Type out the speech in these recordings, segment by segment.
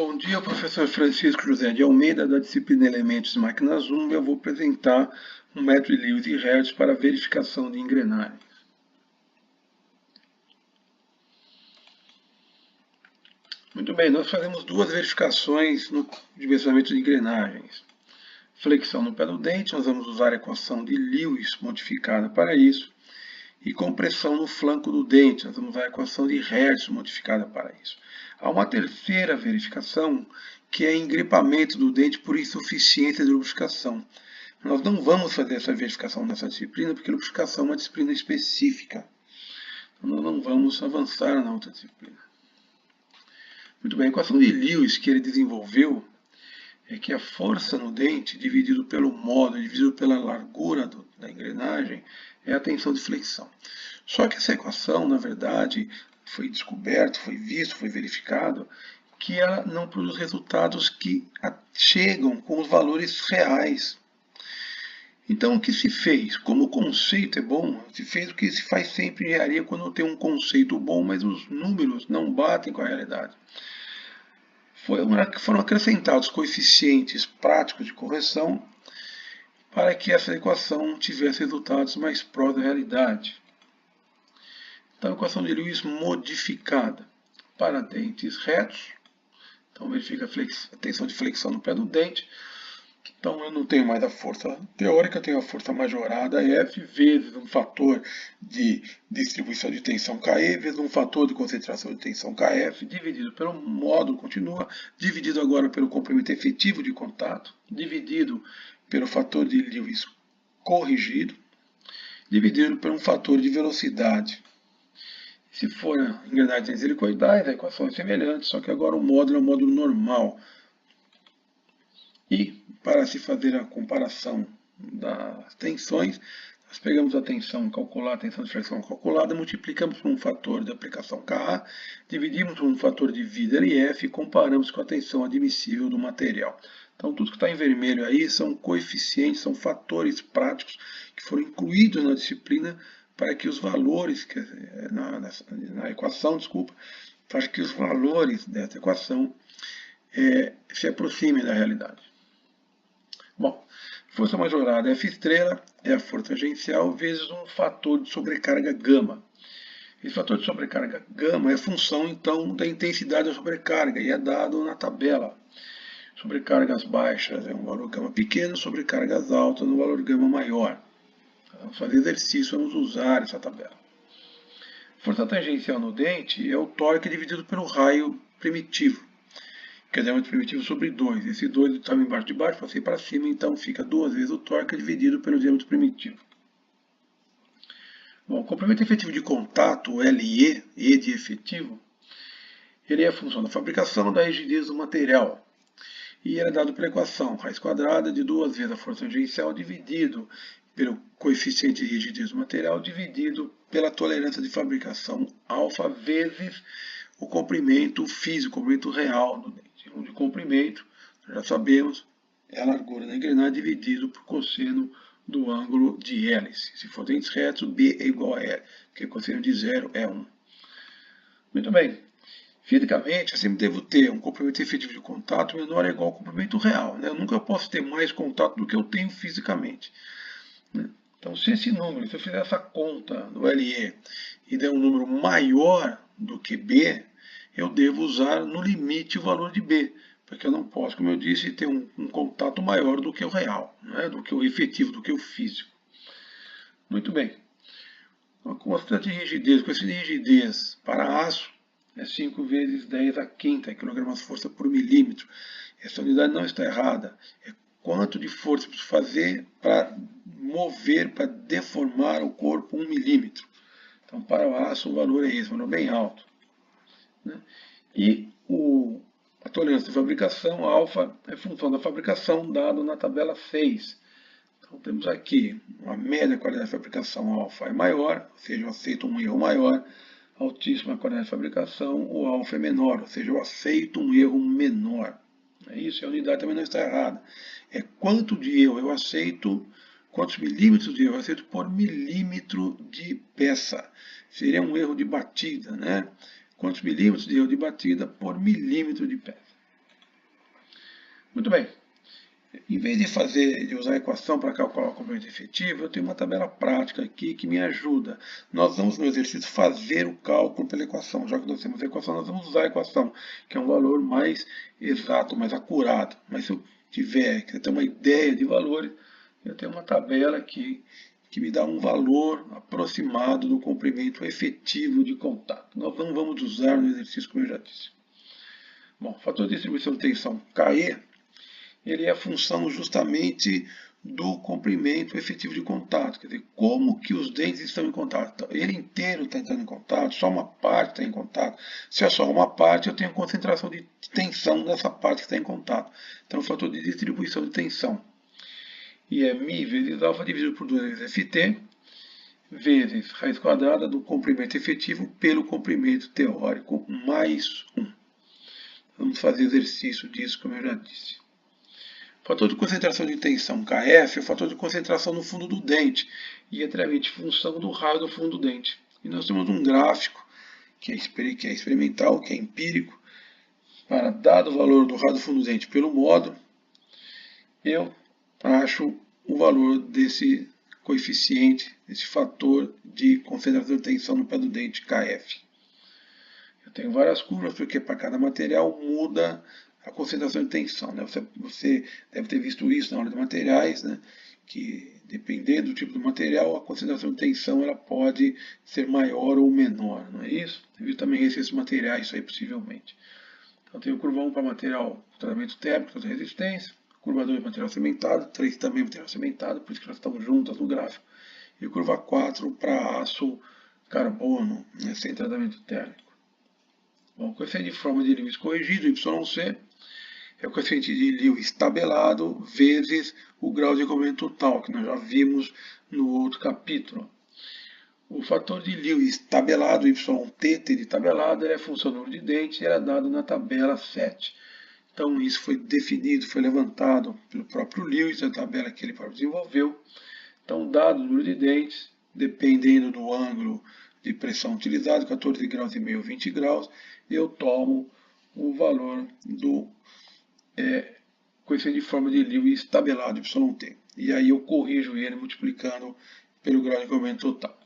Bom dia, professor Francisco José de Almeida, da disciplina Elementos de Máquinas 1. Eu vou apresentar um método de Lewis e Hertz para verificação de engrenagens. Muito bem, nós fazemos duas verificações no dimensionamento de engrenagens. Flexão no pé do dente, nós vamos usar a equação de Lewis modificada para isso. E compressão no flanco do dente, nós vamos usar a equação de Hertz modificada para isso. Há uma terceira verificação, que é engripamento do dente por insuficiência de lubrificação. Nós não vamos fazer essa verificação nessa disciplina, porque lubrificação é uma disciplina específica. Então, nós não vamos avançar na outra disciplina. Muito bem, a equação de Lewis que ele desenvolveu é que a força no dente, dividido pelo módulo, dividido pela largura da engrenagem, é a tensão de flexão. Só que essa equação, na verdade, foi descoberto, foi visto, foi verificado, que ela não produz resultados que chegam com os valores reais. Então, o que se fez? Como o conceito é bom, se fez o que se faz sempre em engenharia quando tem um conceito bom, mas os números não batem com a realidade. Foram acrescentados coeficientes práticos de correção para que essa equação tivesse resultados mais próximos da realidade. Então, a equação de Lewis modificada para dentes retos. Então, verifica a tensão de flexão no pé do dente. Então, eu não tenho mais a força teórica, tenho a força majorada F vezes um fator de distribuição de tensão KE vezes um fator de concentração de tensão KF, dividido pelo módulo continua, dividido agora pelo comprimento efetivo de contato, dividido pelo fator de Lewis corrigido, dividido por um fator de velocidade. Se for engrenagens helicoidais, a equação é semelhante, só que agora o módulo é um módulo normal. E, para se fazer a comparação das tensões, nós pegamos a tensão calculada, a tensão de flexão calculada, multiplicamos por um fator de aplicação Ka, dividimos por um fator de vida LF e comparamos com a tensão admissível do material. Então, tudo que está em vermelho aí são coeficientes, são fatores práticos que foram incluídos na disciplina para que os valores, na equação, para que os valores dessa equação se aproximem da realidade. Bom, força majorada F estrela é a força tangencial vezes um fator de sobrecarga gama. Esse fator de sobrecarga gama é função, então, da intensidade da sobrecarga e é dado na tabela. Sobrecargas baixas é um valor gama pequeno, sobrecargas altas no valor gama maior. Vamos fazer exercício, vamos usar essa tabela. Força tangencial no dente é o torque dividido pelo raio primitivo, que é diâmetro primitivo sobre 2. Esse 2 estava embaixo de baixo, passei para cima, então fica 2 vezes o torque dividido pelo diâmetro primitivo. Bom, o comprimento efetivo de contato, o LE, E de efetivo, ele é a função da fabricação da rigidez do material. E ele é dado pela equação raiz quadrada de 2 vezes a força tangencial dividido pelo coeficiente de rigidez do material dividido pela tolerância de fabricação alfa vezes o comprimento físico, o comprimento real do dente. O de comprimento, já sabemos, é a largura da engrenagem dividido por cosseno do ângulo de hélice. Se for dentes retos, B é igual a L, porque o cosseno de 0 é 1. Muito bem. Fisicamente, eu sempre devo ter um comprimento efetivo de contato menor ou igual ao comprimento real. Eu nunca posso ter mais contato do que eu tenho fisicamente. Então, se eu fizer essa conta do LE e der um número maior do que B, eu devo usar no limite o valor de B, porque eu não posso, como eu disse, ter um contato maior do que o real, do que o efetivo, do que o físico. Muito bem. A constante de rigidez, coeficiente de rigidez para aço é 5 vezes 10 a quinta kg/força por milímetro. Essa unidade não está errada. É quanto de força eu preciso fazer para mover, para deformar o corpo 1 milímetro. Então, para o aço, o valor é esse, um valor bem alto. E a tolerância de fabricação, alfa, é função da fabricação, dado na tabela 6. Então, temos aqui uma média qualidade de fabricação alfa é maior, ou seja, eu aceito um erro maior, altíssima qualidade de fabricação, o alfa é menor, ou seja, eu aceito um erro menor. É isso, a unidade também não está errada. É quanto de erro eu aceito, quantos milímetros de erro eu aceito por milímetro de peça. Seria um erro de batida, né? Quantos milímetros de erro de batida por milímetro de peça. Muito bem. Em vez de usar a equação para calcular o comprimento efetivo, eu tenho uma tabela prática aqui que me ajuda. Nós vamos no exercício fazer o cálculo pela equação. Já que nós temos a equação, nós vamos usar a equação, que é um valor mais exato, mais acurado. Mas se eu quiser ter uma ideia de valores, eu tenho uma tabela aqui que me dá um valor aproximado do comprimento efetivo de contato. Nós não vamos usar no exercício, como eu já disse. Bom, fator de distribuição de tensão KE, ele é a função justamente do comprimento efetivo de contato, quer dizer, como que os dentes estão em contato. Então, ele inteiro está entrando em contato, só uma parte está em contato. Se é só uma parte, eu tenho concentração de tensão nessa parte que está em contato. Então, o fator de distribuição de tensão. E é μ vezes alfa dividido por 2 vezes Ft, vezes raiz quadrada do comprimento efetivo pelo comprimento teórico mais 1. Vamos fazer exercício disso, como eu já disse. O fator de concentração de tensão Kf é o fator de concentração no fundo do dente e é diretamente função do raio do fundo do dente. E nós temos um gráfico que é experimental, que é empírico, para dado o valor do raio do fundo do dente pelo módulo, eu acho o valor desse coeficiente, desse fator de concentração de tensão no pé do dente Kf. Eu tenho várias curvas, porque para cada material muda a concentração de tensão. Né? Você deve ter visto isso na aula de materiais, né? Que dependendo do tipo de material, a concentração de tensão ela pode ser maior ou menor, não é isso? Você viu também esses materiais, isso aí possivelmente. Então, tenho curva 1 para material tratamento térmico, toda resistência, curva 2 material cimentado, 3 também material cimentado, por isso que elas estão juntas no gráfico, e curva 4 para aço carbono, né, sem tratamento térmico. Bom, o coeficiente de forma de Lewis corrigido, YC, é o coeficiente de Lewis tabelado vezes o grau de comprimento total, que nós já vimos no outro capítulo. O fator de Lewis tabelado, YT, T de tabelado, é a função do número de dentes e era dado na tabela 7. Então isso foi definido, foi levantado pelo próprio Lewis, a tabela que ele próprio desenvolveu. Então, dado o número de dentes, dependendo do ângulo de pressão utilizado, 14 graus e meio, 20 graus, eu tomo o valor do coeficiente de forma de Lewis tabelado, YT. E aí eu corrijo ele multiplicando pelo grau de comprimento total.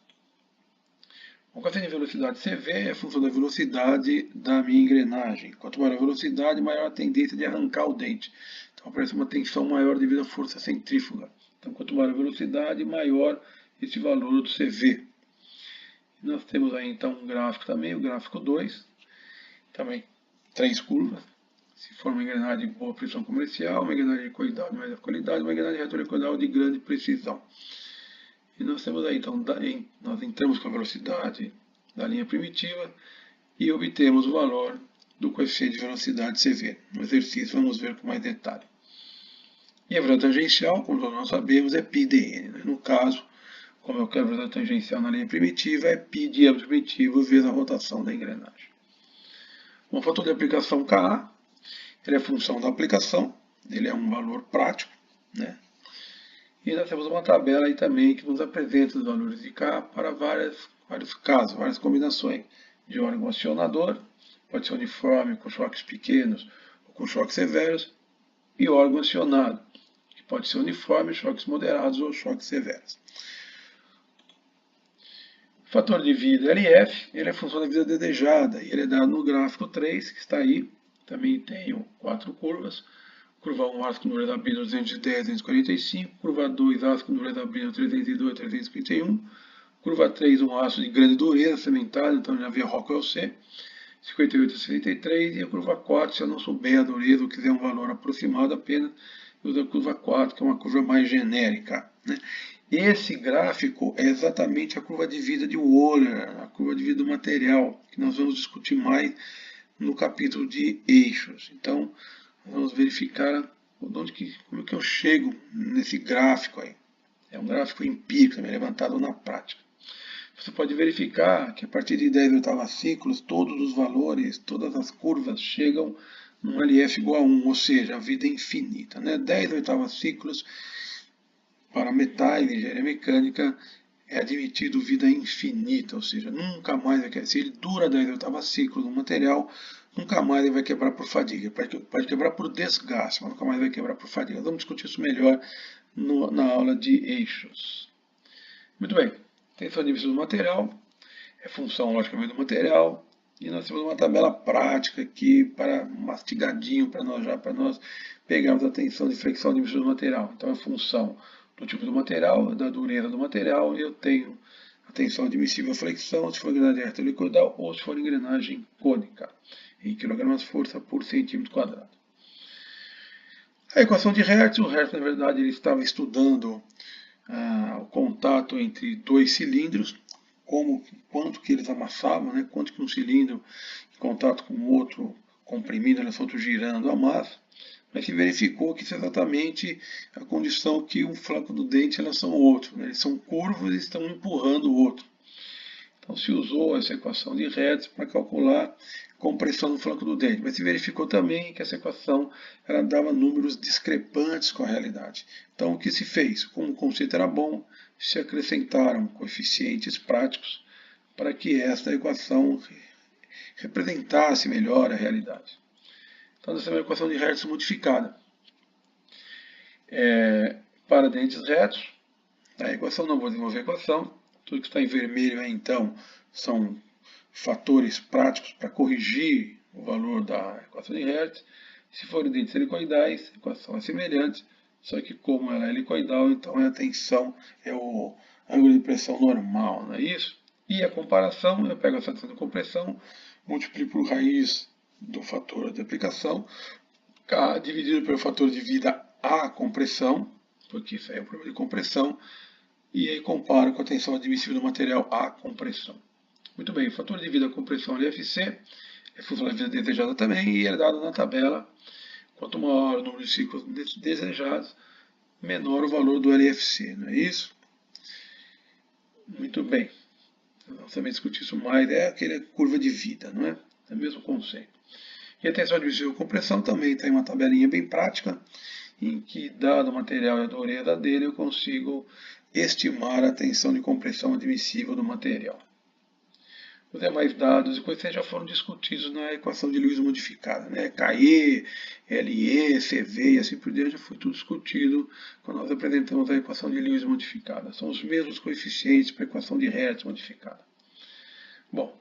O coeficiente de velocidade CV é a função da velocidade da minha engrenagem. Quanto maior a velocidade, maior a tendência de arrancar o dente. Então aparece uma tensão maior devido à força centrífuga. Então quanto maior a velocidade, maior esse valor do CV. Nós temos aí então um gráfico também, o gráfico 2. Também 3 curvas. Se for uma engrenagem de boa precisão comercial, uma engrenagem de qualidade de média qualidade, uma engrenagem retroilecoidal de grande precisão. E nós temos aí, então, nós entramos com a velocidade da linha primitiva e obtemos o valor do coeficiente de velocidade CV. No exercício vamos ver com mais detalhe. E a velocidade tangencial, como todos nós sabemos, é πdn. Né? No caso, como eu quero a velocidade tangencial na linha primitiva, é π diâmetro primitivo vezes a rotação da engrenagem. O fator de aplicação Ka, ele é função da aplicação, ele é um valor prático, né? E nós temos uma tabela aí também que nos apresenta os valores de K para vários casos, várias combinações de órgão acionador, pode ser uniforme com choques pequenos ou com choques severos, e órgão acionado, que pode ser uniforme, choques moderados ou choques severos. O fator de vida LF, ele é função da vida desejada, e ele é dado no gráfico 3, que está aí, também tenho 4 curvas. Curva 1, ácido no Redabino 210, 245. Curva 2, ácido no Redabino 302, 351. Curva 3, um aço de grande dureza, cementado, então já havia Rockwell C, 58 a 63. E a curva 4, se eu não souber a dureza ou quiser um valor aproximado apenas, eu uso a curva 4, que é uma curva mais genérica. Né? Esse gráfico é exatamente a curva de vida de Wöhler, a curva de vida do material, que nós vamos discutir mais no capítulo de eixos. Então, vamos verificar como é que eu chego nesse gráfico aí. É um gráfico empírico, também levantado na prática. Você pode verificar que a partir de 10 oitavas ciclos, todos os valores, todas as curvas chegam num LF igual a 1, ou seja, a vida é infinita. Né? 10 oitavas ciclos para metais e engenharia mecânica é admitido vida infinita, ou seja, nunca mais vai querer. Se ele dura 10 oitavas ciclos no material, nunca mais ele vai quebrar por fadiga. Pode quebrar por desgaste, mas nunca mais vai quebrar por fadiga. Vamos discutir isso melhor na aula de eixos. Muito bem. Tensão divisível do material é função logicamente do material. E nós temos uma tabela prática aqui para mastigadinho para nós pegarmos a tensão de fricção divisível do material. Então é função do tipo do material, da dureza do material, e eu tenho a tensão admissível à flexão, se for engrenagem reta helicoidal ou se for engrenagem cônica, em kgfm por centímetro quadrado. A equação de Hertz, o Hertz na verdade ele estava estudando o contato entre dois cilindros, quanto que eles amassavam, né? Quanto que um cilindro em contato com o outro comprimido, elas estão girando a massa, mas se verificou que isso é exatamente a condição que um flanco do dente elas são outro, né? Eles são curvos e estão empurrando o outro. Então se usou essa equação de Hertz para calcular a compressão no flanco do dente, mas se verificou também que essa equação ela dava números discrepantes com a realidade. Então o que se fez? Como o conceito era bom, se acrescentaram coeficientes práticos para que esta equação representasse melhor a realidade. Então essa é uma equação de Hertz modificada. Para dentes retos, a equação, não vou desenvolver a equação, tudo que está em vermelho aí, então, são fatores práticos para corrigir o valor da equação de Hertz. Se forem dentes helicoidais, a equação é semelhante, só que como ela é helicoidal, então a tensão é o ângulo de pressão normal, não é isso? E a comparação, eu pego essa tensão de compressão, multiplico por raiz do fator de aplicação, dividido pelo fator de vida A compressão, porque isso aí é o problema de compressão, e aí comparo com a tensão admissível do material A compressão. Muito bem, o fator de vida compressão LFC é função da vida desejada também e é dado na tabela. Quanto maior o número de ciclos desejados, menor o valor do LFC, não é isso? Muito bem. Nós também discutir isso mais, é aquela curva de vida, não é? É o mesmo conceito. E a tensão admissível compressão também tem uma tabelinha bem prática, em que, dado o material e a dureza dele, eu consigo estimar a tensão de compressão admissível do material. Os demais dados e coeficientes já foram discutidos na equação de Lewis modificada, né? KE, LE, CV e assim por diante, já foi tudo discutido quando nós apresentamos a equação de Lewis modificada. São os mesmos coeficientes para a equação de Hertz modificada. Bom,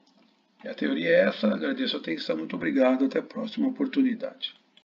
a teoria é essa, agradeço a atenção, muito obrigado, até a próxima oportunidade.